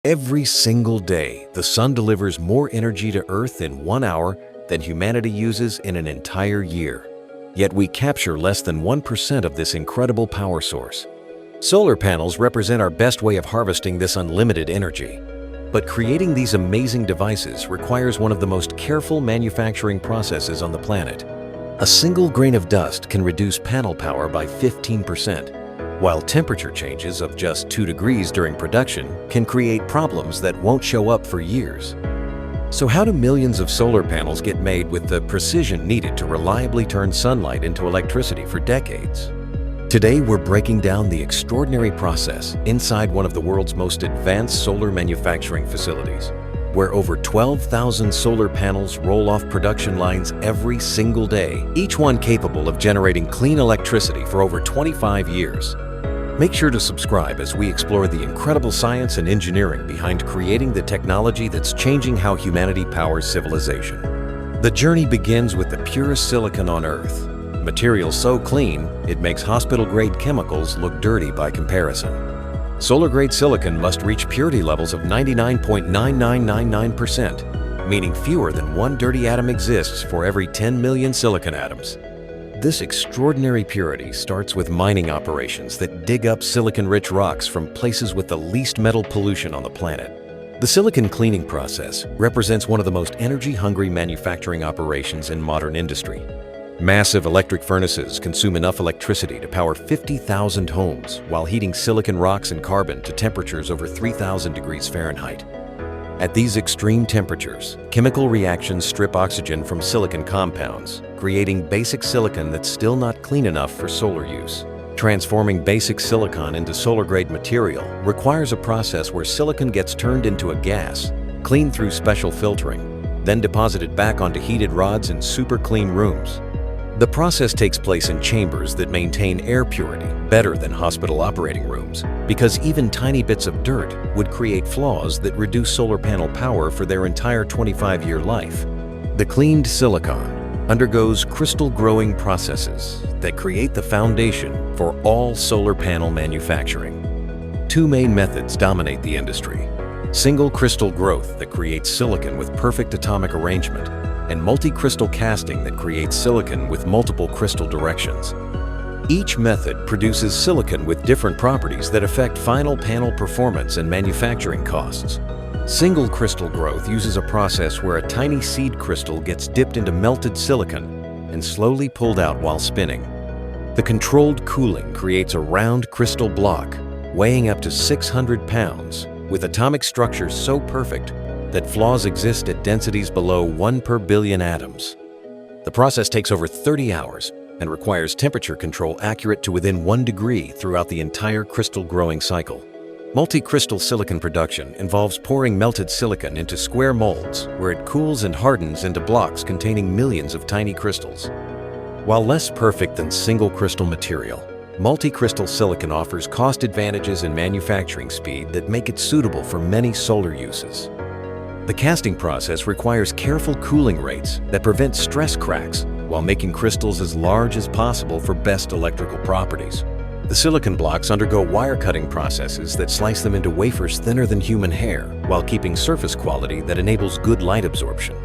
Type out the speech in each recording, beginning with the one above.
Every single day, the sun delivers more energy to Earth in 1 hour than humanity uses in an entire year. Yet we capture less than 1% of this incredible power source. Solar panels represent our best way of harvesting this unlimited energy. But creating these amazing devices requires one of the most careful manufacturing processes on the planet. A single grain of dust can reduce panel power by 15%. While temperature changes of just 2 degrees during production can create problems that won't show up for years. So how do millions of solar panels get made with the precision needed to reliably turn sunlight into electricity for decades? Today we're breaking down the extraordinary process inside one of the world's most advanced solar manufacturing facilities, where over 12,000 solar panels roll off production lines every single day, each one capable of generating clean electricity for over 25 years. Make sure to subscribe as we explore the incredible science and engineering behind creating the technology that's changing how humanity powers civilization. The journey begins with the purest silicon on Earth, material so clean it makes hospital-grade chemicals look dirty by comparison. Solar-grade silicon must reach purity levels of 99.9999%, meaning fewer than one dirty atom exists for every 10 million silicon atoms. This extraordinary purity starts with mining operations that dig up silicon-rich rocks from places with the least metal pollution on the planet. The silicon cleaning process represents one of the most energy-hungry manufacturing operations in modern industry. Massive electric furnaces consume enough electricity to power 50,000 homes while heating silicon rocks and carbon to temperatures over 3,000 degrees Fahrenheit. At these extreme temperatures, chemical reactions strip oxygen from silicon compounds, creating basic silicon that's still not clean enough for solar use. Transforming basic silicon into solar-grade material requires a process where silicon gets turned into a gas, cleaned through special filtering, then deposited back onto heated rods in super clean rooms. The process takes place in chambers that maintain air purity better than hospital operating rooms, because even tiny bits of dirt would create flaws that reduce solar panel power for their entire 25-year life. The cleaned silicon undergoes crystal growing processes that create the foundation for all solar panel manufacturing. Two main methods dominate the industry: single crystal growth that creates silicon with perfect atomic arrangement, and multi-crystal casting that creates silicon with multiple crystal directions. Each method produces silicon with different properties that affect final panel performance and manufacturing costs. Single crystal growth uses a process where a tiny seed crystal gets dipped into melted silicon and slowly pulled out while spinning. The controlled cooling creates a round crystal block weighing up to 600 pounds with atomic structures so perfect that flaws exist at densities below 1 per billion atoms. The process takes over 30 hours and requires temperature control accurate to within 1 degree throughout the entire crystal growing cycle. Multi-crystal silicon production involves pouring melted silicon into square molds where it cools and hardens into blocks containing millions of tiny crystals. While less perfect than single crystal material, multi-crystal silicon offers cost advantages in manufacturing speed that make it suitable for many solar uses. The casting process requires careful cooling rates that prevent stress cracks while making crystals as large as possible for best electrical properties. The silicon blocks undergo wire cutting processes that slice them into wafers thinner than human hair while keeping surface quality that enables good light absorption.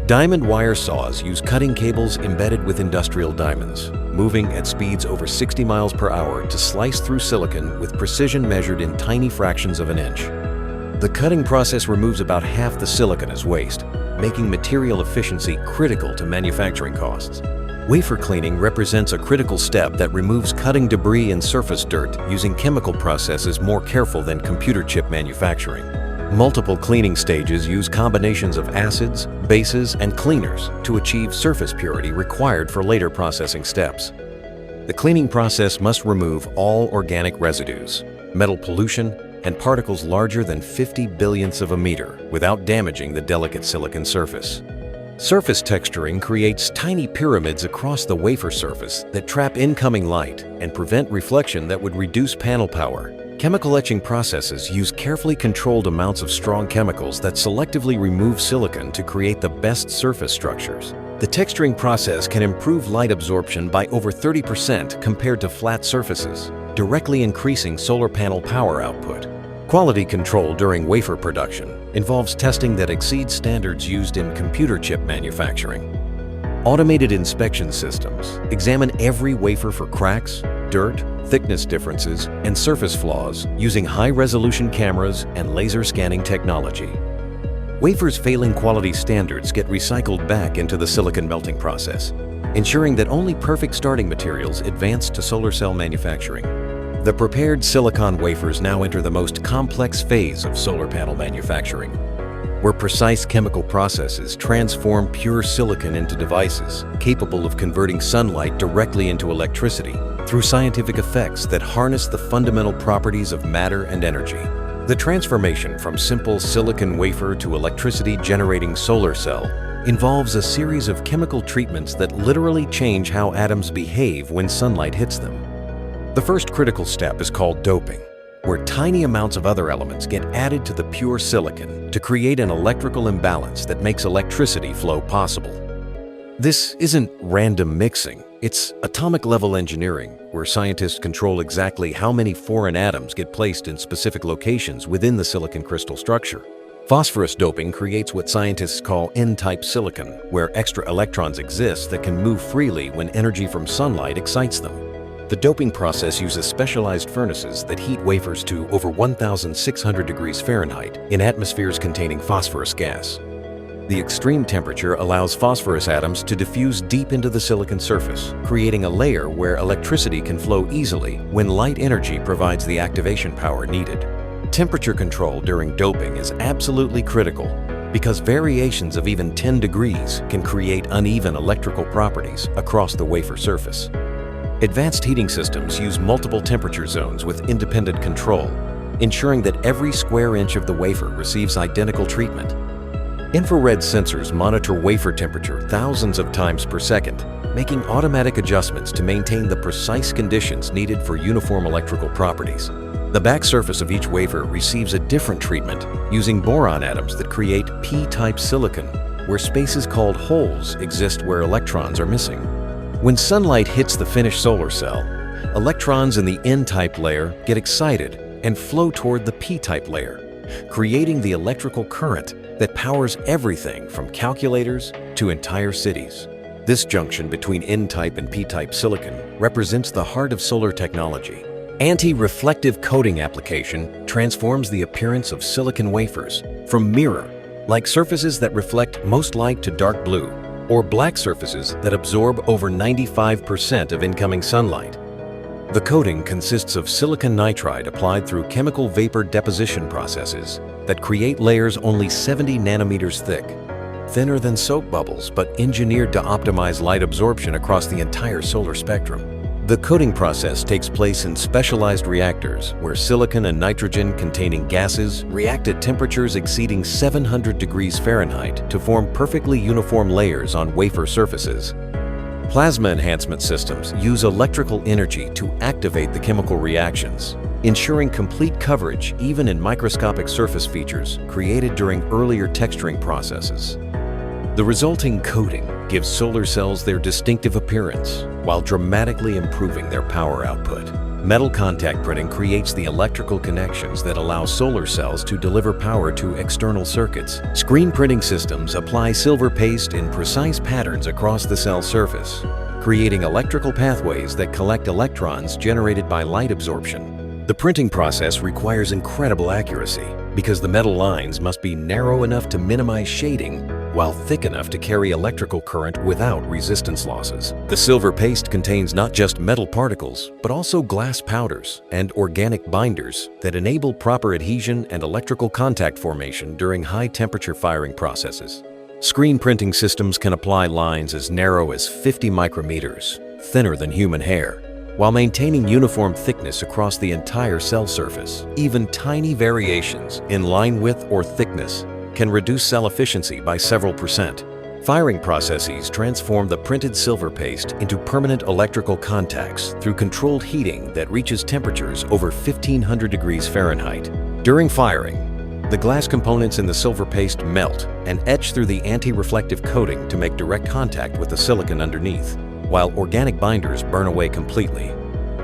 Diamond wire saws use cutting cables embedded with industrial diamonds, moving at speeds over 60 miles per hour to slice through silicon with precision measured in tiny fractions of an inch. The cutting process removes about half the silicon as waste, making material efficiency critical to manufacturing costs. Wafer cleaning represents a critical step that removes cutting debris and surface dirt using chemical processes more careful than computer chip manufacturing. Multiple cleaning stages use combinations of acids, bases, and cleaners to achieve surface purity required for later processing steps. The cleaning process must remove all organic residues, metal pollution, and particles larger than 50 billionths of a meter without damaging the delicate silicon surface. Surface texturing creates tiny pyramids across the wafer surface that trap incoming light and prevent reflection that would reduce panel power. Chemical etching processes use carefully controlled amounts of strong chemicals that selectively remove silicon to create the best surface structures. The texturing process can improve light absorption by over 30% compared to flat surfaces, directly increasing solar panel power output. Quality control during wafer production involves testing that exceeds standards used in computer chip manufacturing. Automated inspection systems examine every wafer for cracks, dirt, thickness differences, and surface flaws using high-resolution cameras and laser scanning technology. Wafers failing quality standards get recycled back into the silicon melting process, ensuring that only perfect starting materials advance to solar cell manufacturing. The prepared silicon wafers now enter the most complex phase of solar panel manufacturing, where precise chemical processes transform pure silicon into devices capable of converting sunlight directly into electricity through scientific effects that harness the fundamental properties of matter and energy. The transformation from simple silicon wafer to electricity-generating solar cell involves a series of chemical treatments that literally change how atoms behave when sunlight hits them. The first critical step is called doping, where tiny amounts of other elements get added to the pure silicon to create an electrical imbalance that makes electricity flow possible. This isn't random mixing, it's atomic-level engineering, where scientists control exactly how many foreign atoms get placed in specific locations within the silicon crystal structure. Phosphorus doping creates what scientists call N-type silicon, where extra electrons exist that can move freely when energy from sunlight excites them. The doping process uses specialized furnaces that heat wafers to over 1,600 degrees Fahrenheit in atmospheres containing phosphorus gas. The extreme temperature allows phosphorus atoms to diffuse deep into the silicon surface, creating a layer where electricity can flow easily when light energy provides the activation power needed. Temperature control during doping is absolutely critical because variations of even 10 degrees can create uneven electrical properties across the wafer surface. Advanced heating systems use multiple temperature zones with independent control, ensuring that every square inch of the wafer receives identical treatment. Infrared sensors monitor wafer temperature thousands of times per second, making automatic adjustments to maintain the precise conditions needed for uniform electrical properties. The back surface of each wafer receives a different treatment using boron atoms that create P-type silicon, where spaces called holes exist where electrons are missing. When sunlight hits the finished solar cell, electrons in the N-type layer get excited and flow toward the P-type layer, creating the electrical current that powers everything from calculators to entire cities. This junction between N-type and P-type silicon represents the heart of solar technology. Anti-reflective coating application transforms the appearance of silicon wafers from mirror-like surfaces that reflect most light to dark blue, or black surfaces that absorb over 95% of incoming sunlight. The coating consists of silicon nitride applied through chemical vapor deposition processes that create layers only 70 nanometers thick, thinner than soap bubbles but engineered to optimize light absorption across the entire solar spectrum. The coating process takes place in specialized reactors where silicon and nitrogen containing gases react at temperatures exceeding 700 degrees Fahrenheit to form perfectly uniform layers on wafer surfaces. Plasma enhancement systems use electrical energy to activate the chemical reactions, ensuring complete coverage even in microscopic surface features created during earlier texturing processes. The resulting coating gives solar cells their distinctive appearance while dramatically improving their power output. Metal contact printing creates the electrical connections that allow solar cells to deliver power to external circuits. Screen printing systems apply silver paste in precise patterns across the cell surface, creating electrical pathways that collect electrons generated by light absorption. The printing process requires incredible accuracy because the metal lines must be narrow enough to minimize shading while thick enough to carry electrical current without resistance losses. The silver paste contains not just metal particles, but also glass powders and organic binders that enable proper adhesion and electrical contact formation during high-temperature firing processes. Screen printing systems can apply lines as narrow as 50 micrometers, thinner than human hair, while maintaining uniform thickness across the entire cell surface. Even tiny variations in line width or thickness can reduce cell efficiency by several percent. Firing processes transform the printed silver paste into permanent electrical contacts through controlled heating that reaches temperatures over 1,500 degrees Fahrenheit. During firing, the glass components in the silver paste melt and etch through the anti-reflective coating to make direct contact with the silicon underneath, while organic binders burn away completely.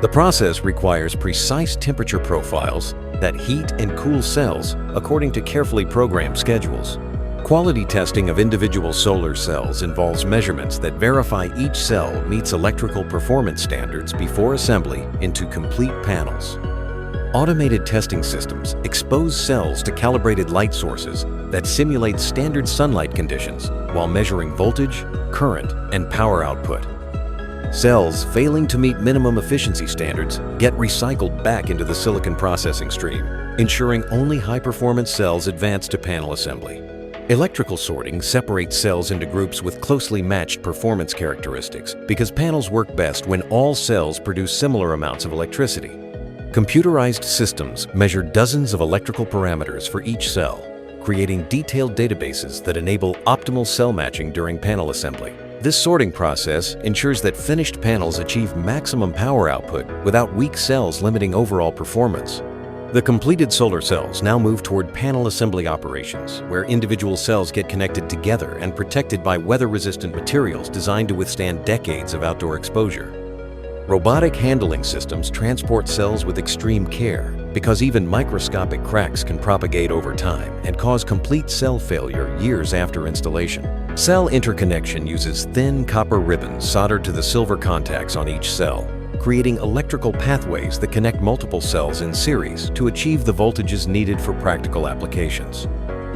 The process requires precise temperature profiles that heat and cool cells according to carefully programmed schedules. Quality testing of individual solar cells involves measurements that verify each cell meets electrical performance standards before assembly into complete panels. Automated testing systems expose cells to calibrated light sources that simulate standard sunlight conditions while measuring voltage, current, and power output. Cells failing to meet minimum efficiency standards get recycled back into the silicon processing stream, ensuring only high-performance cells advance to panel assembly. Electrical sorting separates cells into groups with closely matched performance characteristics because panels work best when all cells produce similar amounts of electricity. Computerized systems measure dozens of electrical parameters for each cell, creating detailed databases that enable optimal cell matching during panel assembly. This sorting process ensures that finished panels achieve maximum power output without weak cells limiting overall performance. The completed solar cells now move toward panel assembly operations, where individual cells get connected together and protected by weather-resistant materials designed to withstand decades of outdoor exposure. Robotic handling systems transport cells with extreme care because even microscopic cracks can propagate over time and cause complete cell failure years after installation. Cell interconnection uses thin copper ribbons soldered to the silver contacts on each cell, creating electrical pathways that connect multiple cells in series to achieve the voltages needed for practical applications.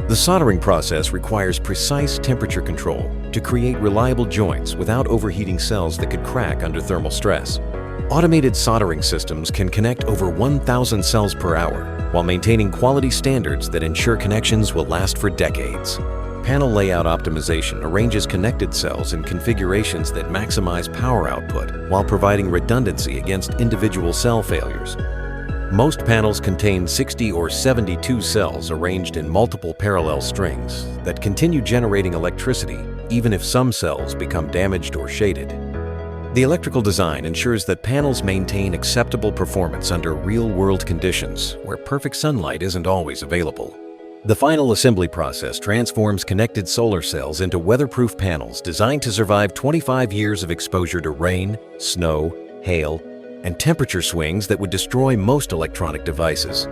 The soldering process requires precise temperature control to create reliable joints without overheating cells that could crack under thermal stress. Automated soldering systems can connect over 1,000 cells per hour while maintaining quality standards that ensure connections will last for decades. Panel layout optimization arranges connected cells in configurations that maximize power output while providing redundancy against individual cell failures. Most panels contain 60 or 72 cells arranged in multiple parallel strings that continue generating electricity even if some cells become damaged or shaded. The electrical design ensures that panels maintain acceptable performance under real-world conditions where perfect sunlight isn't always available. The final assembly process transforms connected solar cells into weatherproof panels designed to survive 25 years of exposure to rain, snow, hail, and temperature swings that would destroy most electronic devices.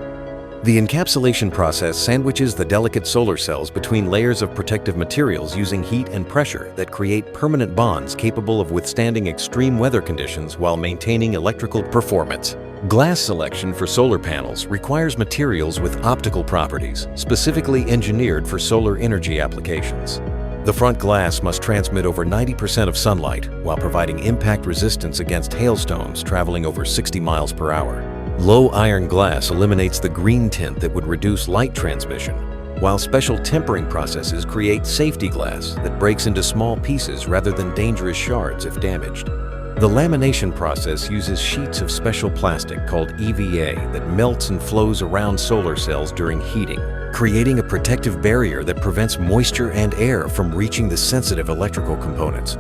The encapsulation process sandwiches the delicate solar cells between layers of protective materials using heat and pressure that create permanent bonds capable of withstanding extreme weather conditions while maintaining electrical performance. Glass selection for solar panels requires materials with optical properties specifically engineered for solar energy applications. The front glass must transmit over 90% of sunlight while providing impact resistance against hailstones traveling over 60 miles per hour. Low iron glass eliminates the green tint that would reduce light transmission, while special tempering processes create safety glass that breaks into small pieces rather than dangerous shards if damaged. The lamination process uses sheets of special plastic called EVA that melts and flows around solar cells during heating, creating a protective barrier that prevents moisture and air from reaching the sensitive electrical components.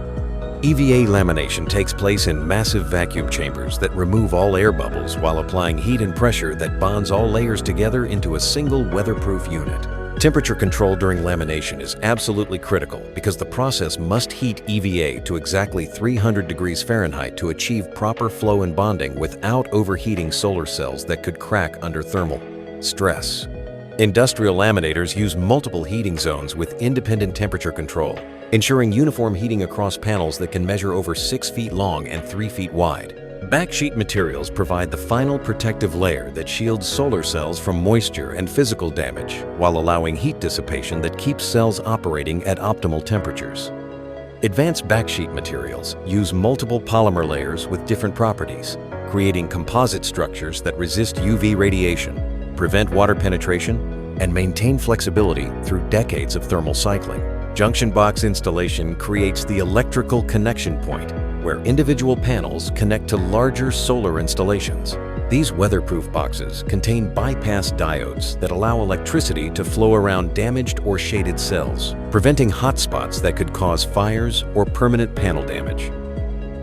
EVA lamination takes place in massive vacuum chambers that remove all air bubbles while applying heat and pressure that bonds all layers together into a single weatherproof unit. Temperature control during lamination is absolutely critical because the process must heat EVA to exactly 300 degrees Fahrenheit to achieve proper flow and bonding without overheating solar cells that could crack under thermal stress. Industrial laminators use multiple heating zones with independent temperature control, ensuring uniform heating across panels that can measure over 6 feet long and 3 feet wide. Backsheet materials provide the final protective layer that shields solar cells from moisture and physical damage while allowing heat dissipation that keeps cells operating at optimal temperatures. Advanced backsheet materials use multiple polymer layers with different properties, creating composite structures that resist UV radiation, prevent water penetration, and maintain flexibility through decades of thermal cycling. Junction box installation creates the electrical connection point where individual panels connect to larger solar installations. These weatherproof boxes contain bypass diodes that allow electricity to flow around damaged or shaded cells, preventing hotspots that could cause fires or permanent panel damage.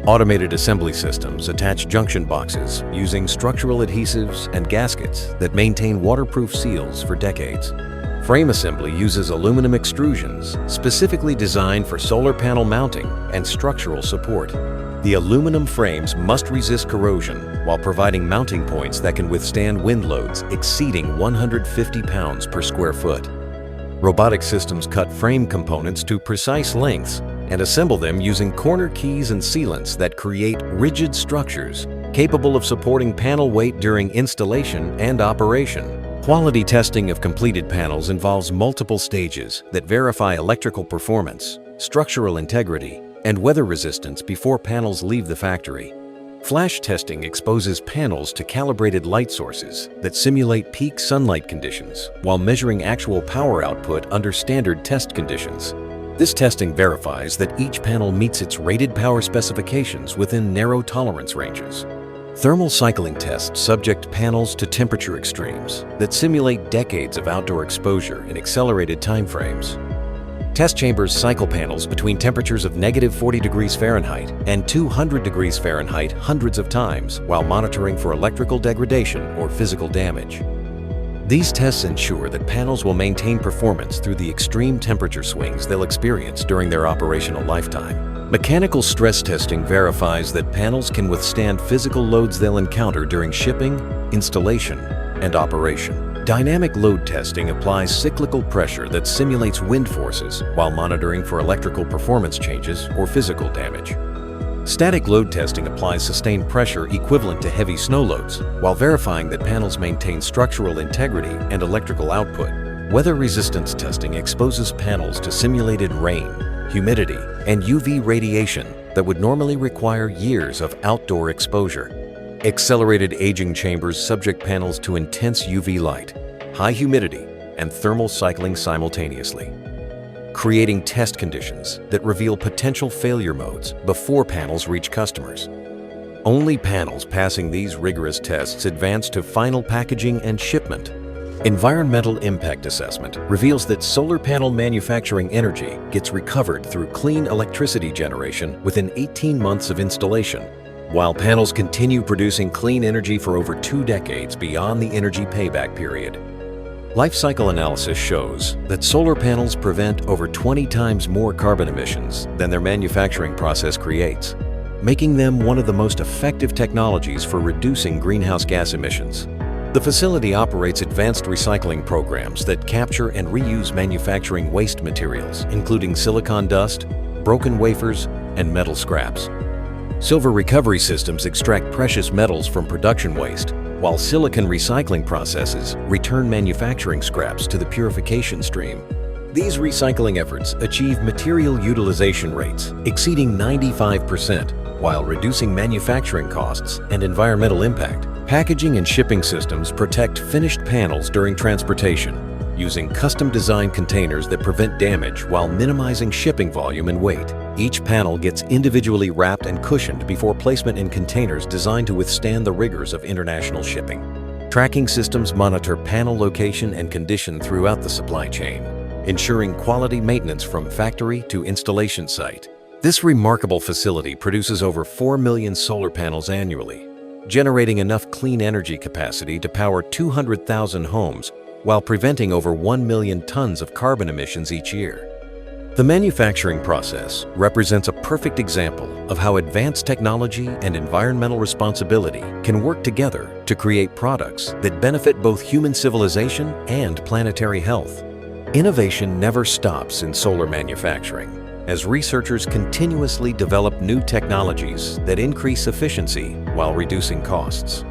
Automated assembly systems attach junction boxes using structural adhesives and gaskets that maintain waterproof seals for decades. Frame assembly uses aluminum extrusions specifically designed for solar panel mounting and structural support. The aluminum frames must resist corrosion while providing mounting points that can withstand wind loads exceeding 150 pounds per square foot. Robotic systems cut frame components to precise lengths and assemble them using corner keys and sealants that create rigid structures capable of supporting panel weight during installation and operation. Quality testing of completed panels involves multiple stages that verify electrical performance, structural integrity, and weather resistance before panels leave the factory. Flash testing exposes panels to calibrated light sources that simulate peak sunlight conditions while measuring actual power output under standard test conditions. This testing verifies that each panel meets its rated power specifications within narrow tolerance ranges. Thermal cycling tests subject panels to temperature extremes that simulate decades of outdoor exposure in accelerated timeframes. Test chambers cycle panels between temperatures of -40 degrees Fahrenheit and 200 degrees Fahrenheit hundreds of times while monitoring for electrical degradation or physical damage. These tests ensure that panels will maintain performance through the extreme temperature swings they'll experience during their operational lifetime. Mechanical stress testing verifies that panels can withstand physical loads they'll encounter during shipping, installation, and operation. Dynamic load testing applies cyclical pressure that simulates wind forces while monitoring for electrical performance changes or physical damage. Static load testing applies sustained pressure equivalent to heavy snow loads while verifying that panels maintain structural integrity and electrical output. Weather resistance testing exposes panels to simulated rain, humidity, and UV radiation that would normally require years of outdoor exposure. Accelerated aging chambers subject panels to intense UV light, high humidity, and thermal cycling simultaneously, creating test conditions that reveal potential failure modes before panels reach customers. Only panels passing these rigorous tests advance to final packaging and shipment. Environmental impact assessment reveals that solar panel manufacturing energy gets recovered through clean electricity generation within 18 months of installation, while panels continue producing clean energy for over 2 decades beyond the energy payback period. Life cycle analysis shows that solar panels prevent over 20 times more carbon emissions than their manufacturing process creates, making them one of the most effective technologies for reducing greenhouse gas emissions. The facility operates advanced recycling programs that capture and reuse manufacturing waste materials, including silicon dust, broken wafers, and metal scraps. Silver recovery systems extract precious metals from production waste, while silicon recycling processes return manufacturing scraps to the purification stream. These recycling efforts achieve material utilization rates exceeding 95% while reducing manufacturing costs and environmental impact. Packaging and shipping systems protect finished panels during transportation, using custom-designed containers that prevent damage while minimizing shipping volume and weight. Each panel gets individually wrapped and cushioned before placement in containers designed to withstand the rigors of international shipping. Tracking systems monitor panel location and condition throughout the supply chain, ensuring quality maintenance from factory to installation site. This remarkable facility produces over 4 million solar panels annually, generating enough clean energy capacity to power 200,000 homes while preventing over 1 million tons of carbon emissions each year. The manufacturing process represents a perfect example of how advanced technology and environmental responsibility can work together to create products that benefit both human civilization and planetary health. Innovation never stops in solar manufacturing, as researchers continuously develop new technologies that increase efficiency while reducing costs.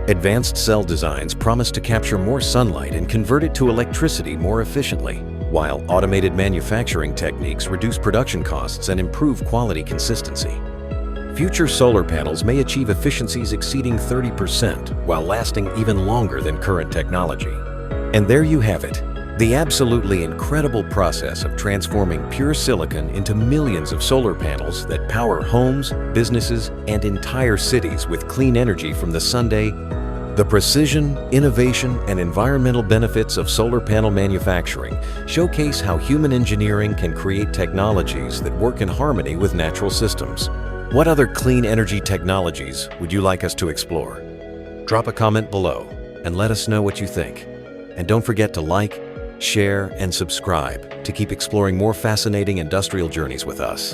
Advanced cell designs promise to capture more sunlight and convert it to electricity more efficiently, while automated manufacturing techniques reduce production costs and improve quality consistency. Future solar panels may achieve efficiencies exceeding 30% while lasting even longer than current technology. And there you have it, the absolutely incredible process of transforming pure silicon into millions of solar panels that power homes, businesses, and entire cities with clean energy from the sun day. The precision, innovation, and environmental benefits of solar panel manufacturing showcase how human engineering can create technologies that work in harmony with natural systems. What other clean energy technologies would you like us to explore? Drop a comment below and let us know what you think. And don't forget to like, share, and subscribe to keep exploring more fascinating industrial journeys with us.